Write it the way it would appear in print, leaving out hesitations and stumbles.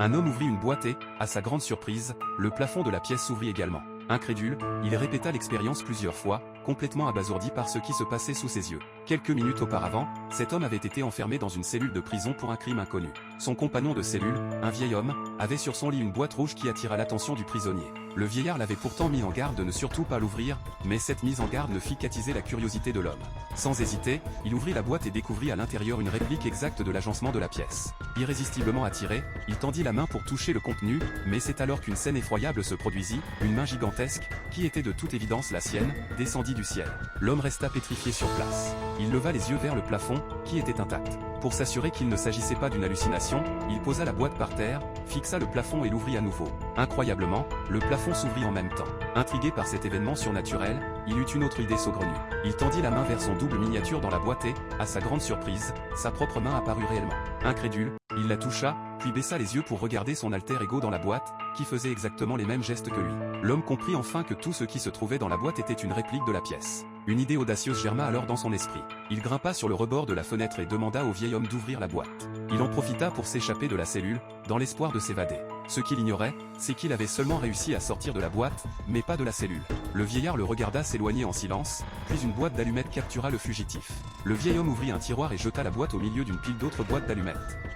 Un homme ouvrit une boîte et, à sa grande surprise, le plafond de la pièce s'ouvrit également. Incrédule, il répéta l'expérience plusieurs fois, complètement abasourdi par ce qui se passait sous ses yeux. Quelques minutes auparavant, cet homme avait été enfermé dans une cellule de prison pour un crime inconnu. Son compagnon de cellule, un vieil homme, avait sur son lit une boîte rouge qui attira l'attention du prisonnier. Le vieillard l'avait pourtant mis en garde de ne surtout pas l'ouvrir, mais cette mise en garde ne fit qu'attiser la curiosité de l'homme. Sans hésiter, il ouvrit la boîte et découvrit à l'intérieur une réplique exacte de l'agencement de la pièce. Irrésistiblement attiré, il tendit la main pour toucher le contenu, mais c'est alors qu'une scène effroyable se produisit, une main gigantesque, qui était de toute évidence la sienne, descendit du ciel. L'homme resta pétrifié sur place. Il leva les yeux vers le plafond, qui était intact. Pour s'assurer qu'il ne s'agissait pas d'une hallucination, il posa la boîte par terre, fixa le plafond et l'ouvrit à nouveau. Incroyablement, le plafond s'ouvrit en même temps. Intrigué par cet événement surnaturel, il eut une autre idée saugrenue. Il tendit la main vers son double miniature dans la boîte et, à sa grande surprise, sa propre main apparut réellement. Incrédule, il la toucha, puis baissa les yeux pour regarder son alter ego dans la boîte, qui faisait exactement les mêmes gestes que lui. L'homme comprit enfin que tout ce qui se trouvait dans la boîte était une réplique de la pièce. Une idée audacieuse germa alors dans son esprit. Il grimpa sur le rebord de la fenêtre et demanda au vieil homme d'ouvrir la boîte. Il en profita pour s'échapper de la cellule, dans l'espoir de s'évader. Ce qu'il ignorait, c'est qu'il avait seulement réussi à sortir de la boîte, mais pas de la cellule. Le vieillard le regarda s'éloigner en silence, puis une boîte d'allumettes captura le fugitif. Le vieil homme ouvrit un tiroir et jeta la boîte au milieu d'une pile d'autres boîtes d'allumettes.